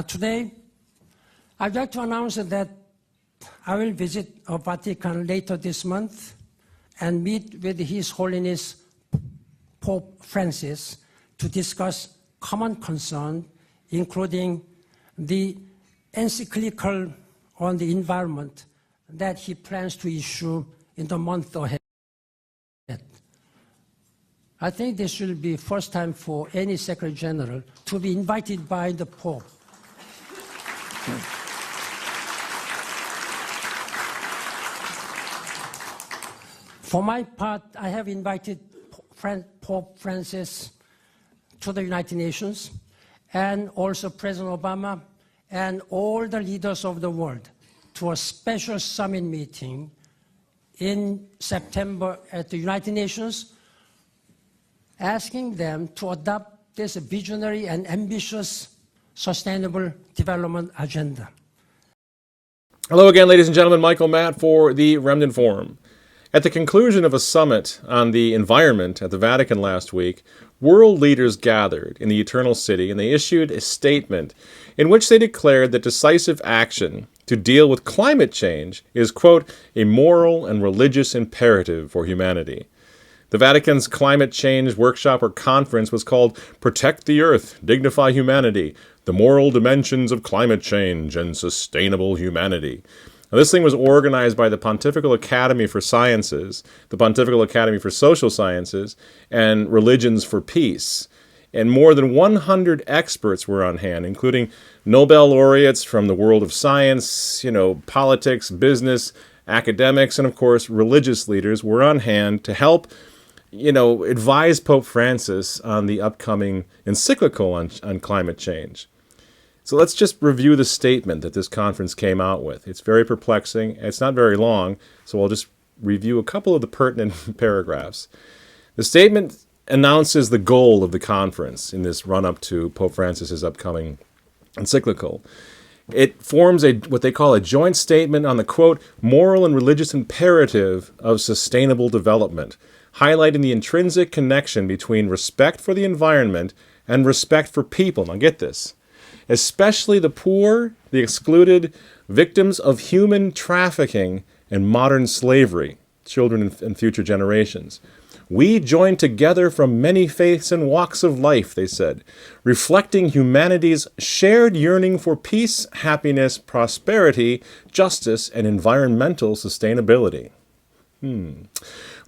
Today, I'd like to announce that I will visit Vatican later this month and meet with His Holiness Pope Francis to discuss common concerns, including the encyclical on the environment that he plans to issue in the month ahead. I think this will be the first time for any Secretary General to be invited by the Pope. For my part, I have invited Pope Francis to the United Nations, and also President Obama and all the leaders of the world to a special summit meeting in September at the United Nations, asking them to adopt this visionary and ambitious sustainable development agenda. Hello again, ladies and gentlemen. Michael Matt for the Remnant Forum. At the conclusion of a summit on the environment at the Vatican last week, world leaders gathered in the Eternal City and they issued a statement in which they declared that decisive action to deal with climate change is, quote, a moral and religious imperative for humanity. The Vatican's climate change workshop or conference was called Protect the Earth, Dignify Humanity, the Moral Dimensions of Climate Change and Sustainable Humanity. Now, this thing was organized by the Pontifical Academy for Sciences, the Pontifical Academy for Social Sciences, and Religions for Peace. And more than 100 experts were on hand, including Nobel laureates from the world of science, politics, business, academics, and of course, religious leaders were on hand to help advise Pope Francis on the upcoming encyclical on climate change. So let's just review the statement that this conference came out with. It's very perplexing. It's not very long, so I'll just review a couple of the pertinent paragraphs. The statement announces the goal of the conference in this run-up to Pope Francis's upcoming encyclical. It forms what they call a joint statement on the, quote, moral and religious imperative of sustainable development, highlighting the intrinsic connection between respect for the environment and respect for people. Now get this. Especially the poor, the excluded, victims of human trafficking and modern slavery, children and future generations. We join together from many faiths and walks of life, they said, reflecting humanity's shared yearning for peace, happiness, prosperity, justice, and environmental sustainability.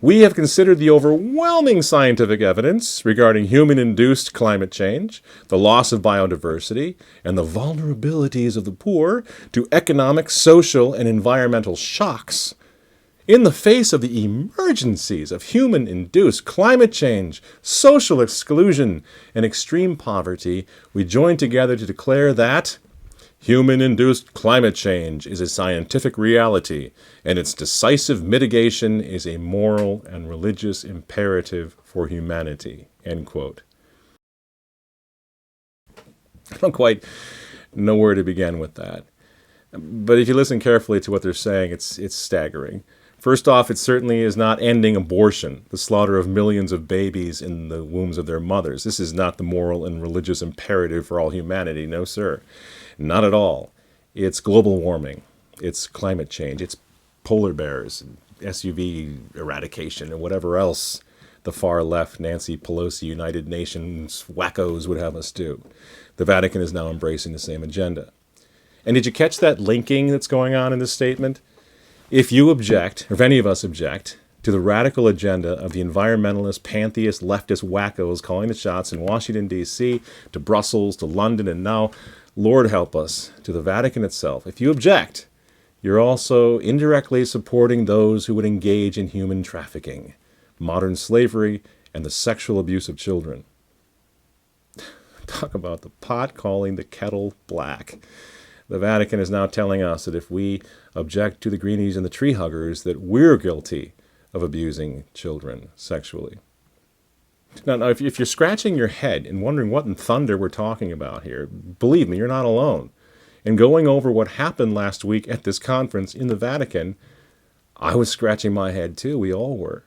We have considered the overwhelming scientific evidence regarding human-induced climate change, the loss of biodiversity, and the vulnerabilities of the poor to economic, social, and environmental shocks. In the face of the emergencies of human-induced climate change, social exclusion, and extreme poverty, we join together to declare that human-induced climate change is a scientific reality, and its decisive mitigation is a moral and religious imperative for humanity. End quote. I don't quite know where to begin with that. But if you listen carefully to what they're saying, it's staggering. First off, it certainly is not ending abortion, the slaughter of millions of babies in the wombs of their mothers. This is not the moral and religious imperative for all humanity. No, sir. Not at all. It's global warming. It's climate change. It's polar bears, SUV eradication, and whatever else the far left Nancy Pelosi United Nations wackos would have us do. The Vatican is now embracing the same agenda. And did you catch that linking that's going on in this statement? If you object, or if any of us object, to the radical agenda of the environmentalist, pantheist, leftist wackos calling the shots in Washington, D.C., to Brussels, to London, and now, Lord help us, to the Vatican itself. If you object, you're also indirectly supporting those who would engage in human trafficking, modern slavery, and the sexual abuse of children. Talk about the pot calling the kettle black. The Vatican is now telling us that if we object to the greenies and the tree huggers, that we're guilty of abusing children sexually. Now, if you're scratching your head and wondering what in thunder we're talking about here, believe me, you're not alone. And going over what happened last week at this conference in the Vatican, I was scratching my head too. We all were.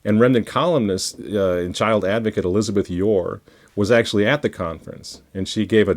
And Remnant columnist and child advocate Elizabeth Yore was actually at the conference, and she gave a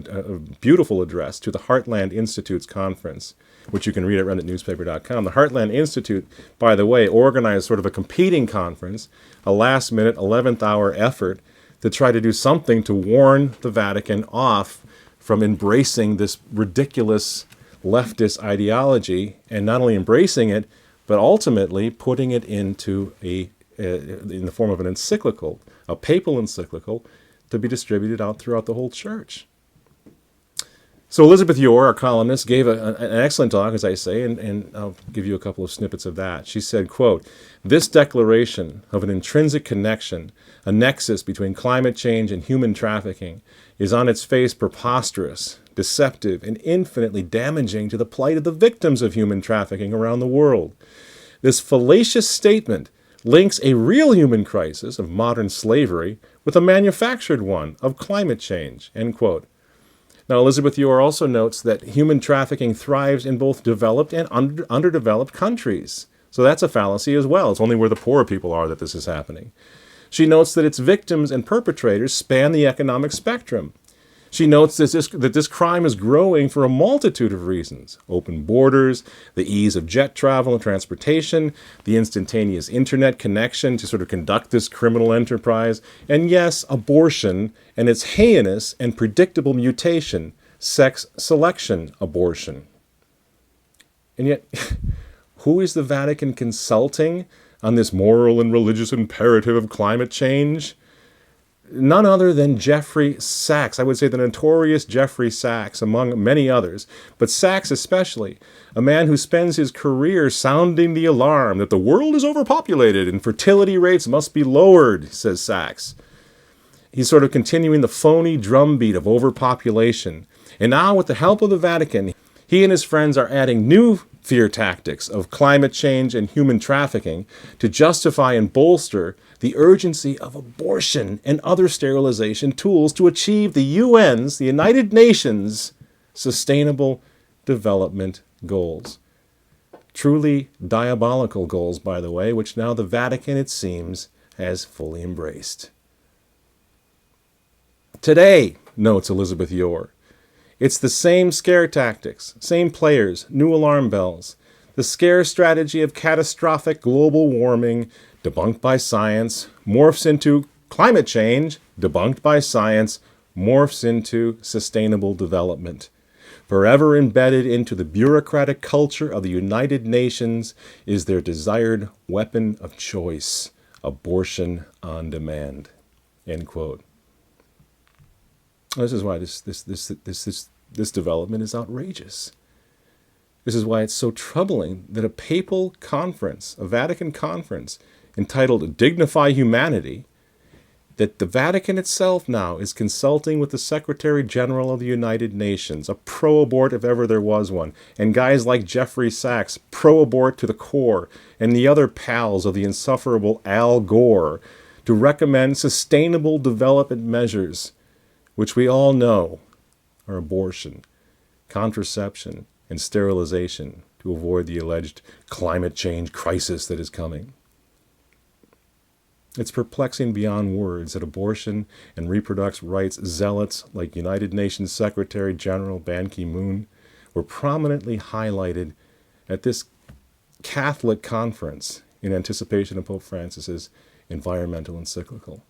beautiful address to the Heartland Institute's conference, which you can read at remnantnewspaper.com. The Heartland Institute, by the way, organized sort of a competing conference, a last-minute, 11th-hour effort to try to do something to warn the Vatican off from embracing this ridiculous leftist ideology, and not only embracing it, but ultimately putting it into in the form of an encyclical, a papal encyclical, to be distributed out throughout the whole church. So Elizabeth Yore, our columnist, gave an excellent talk, as I say, and I'll give you a couple of snippets of that. She said, quote, "This declaration of an intrinsic connection, a nexus between climate change and human trafficking, is on its face preposterous, deceptive, and infinitely damaging to the plight of the victims of human trafficking around the world. This fallacious statement links a real human crisis of modern slavery with a manufactured one of climate change," end quote. Now, Elizabeth Yore also notes that human trafficking thrives in both developed and underdeveloped countries. So that's a fallacy as well. It's only where the poor people are that this is happening. She notes that its victims and perpetrators span the economic spectrum. She notes that this crime is growing for a multitude of reasons: open borders, the ease of jet travel and transportation, the instantaneous internet connection to sort of conduct this criminal enterprise, and yes, abortion and its heinous and predictable mutation, sex selection abortion. And yet, who is the Vatican consulting on this moral and religious imperative of climate change? None other than Jeffrey Sachs. I would say the notorious Jeffrey Sachs, among many others, but Sachs especially, a man who spends his career sounding the alarm that the world is overpopulated and fertility rates must be lowered, says Sachs. He's sort of continuing the phony drumbeat of overpopulation. And now, with the help of the Vatican, he and his friends are adding new fear tactics of climate change and human trafficking to justify and bolster the urgency of abortion and other sterilization tools to achieve the UN's, the United Nations, Sustainable Development Goals. Truly diabolical goals, by the way, which now the Vatican, it seems, has fully embraced. Today, notes Elizabeth Yore, it's the same scare tactics, same players, new alarm bells. The scare strategy of catastrophic global warming, debunked by science, morphs into climate change, debunked by science, morphs into sustainable development. Forever embedded into the bureaucratic culture of the United Nations is their desired weapon of choice, abortion on demand. End quote. This is why this development is outrageous. This is why it's so troubling that a papal conference, a Vatican conference, entitled Dignify Humanity, that the Vatican itself now is consulting with the Secretary General of the United Nations, a pro-abort if ever there was one, and guys like Jeffrey Sachs, pro-abort to the core, and the other pals of the insufferable Al Gore, to recommend sustainable development measures, which we all know are abortion, contraception, and sterilization to avoid the alleged climate change crisis that is coming. It's perplexing beyond words that abortion and reproductive rights zealots like United Nations Secretary General Ban Ki-moon were prominently highlighted at this Catholic conference in anticipation of Pope Francis's environmental encyclical.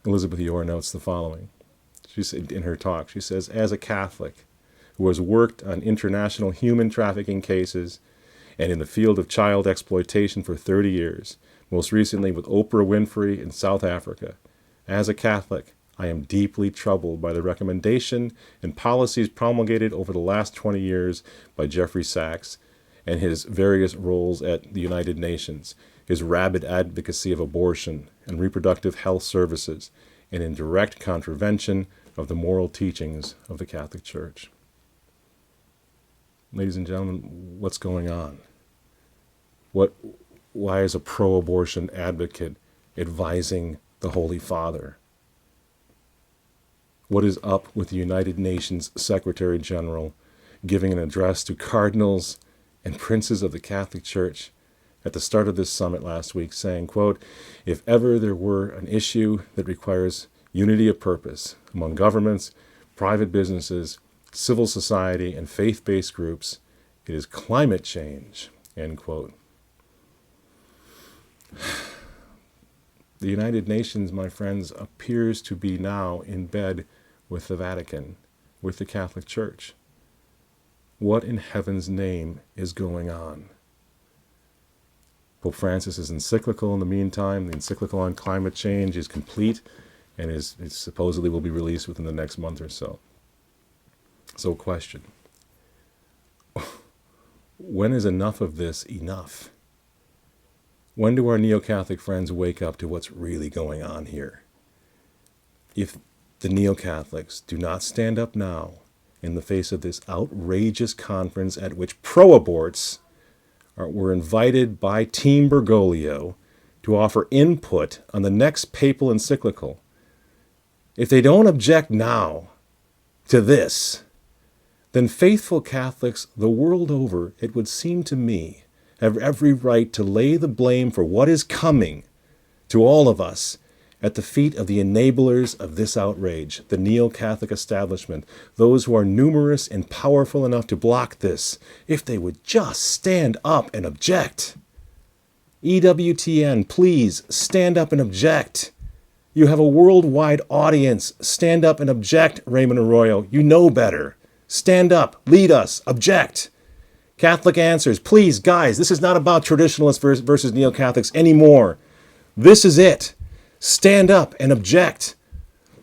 Elizabeth Yore notes the following. She said in her talk, she says, "As a Catholic who has worked on international human trafficking cases and in the field of child exploitation for 30 years, most recently with Oprah Winfrey in South Africa, as a Catholic, I am deeply troubled by the recommendation and policies promulgated over the last 20 years by Jeffrey Sachs and his various roles at the United Nations, his rabid advocacy of abortion and reproductive health services, and in direct contravention of the moral teachings of the Catholic Church." Ladies and gentlemen, what's going on? Why is a pro-abortion advocate advising the Holy Father? What is up with the United Nations Secretary General giving an address to cardinals and princes of the Catholic Church at the start of this summit last week, saying, quote, "If ever there were an issue that requires unity of purpose among governments, private businesses, civil society, and faith-based groups. It is climate change, end quote. The United Nations, my friends, appears to be now in bed with the Vatican, with the Catholic Church. What in heaven's name is going on? Pope Francis's encyclical, in the meantime, the encyclical on climate change, is complete and is supposedly will be released within the next month or so. So, question. When is enough of this enough? When do our neo-Catholic friends wake up to what's really going on here? If the neo-Catholics do not stand up now in the face of this outrageous conference at which pro-aborts were invited by Team Bergoglio to offer input on the next papal encyclical, if they don't object now to this, then faithful Catholics the world over, it would seem to me, have every right to lay the blame for what is coming to all of us at the feet of the enablers of this outrage, the neo-Catholic establishment, those who are numerous and powerful enough to block this, if they would just stand up and object. EWTN, please stand up and object. You have a worldwide audience. Stand up and object, Raymond Arroyo. You know better. Stand up, lead us, object. Catholic Answers, please, guys, this is not about traditionalists versus neo-Catholics anymore. This is it. Stand up and object.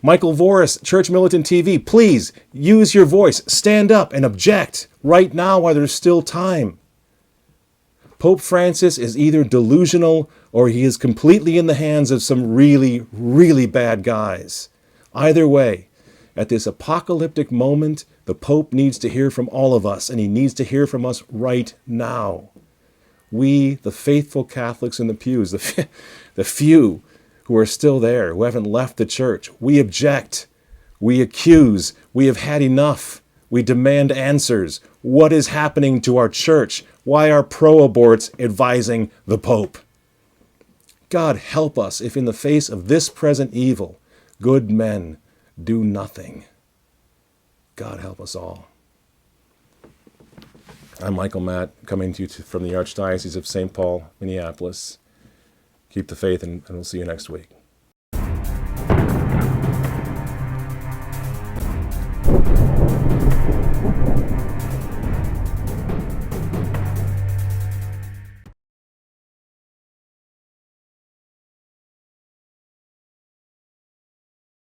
Michael Voris, Church Militant TV, please use your voice. Stand up and object right now while there's still time. Pope Francis is either delusional or he is completely in the hands of some really, really bad guys. Either way, at this apocalyptic moment, the Pope needs to hear from all of us, and he needs to hear from us right now. We, the faithful Catholics in the pews, the few who are still there, who haven't left the church, we object, we accuse, we have had enough, we demand answers. What is happening to our church? Why are pro-aborts advising the Pope? God help us if in the face of this present evil, good men do nothing. God help us all. I'm Michael Matt, coming to you from the Archdiocese of St. Paul, Minneapolis. Keep the faith, and we'll see you next week.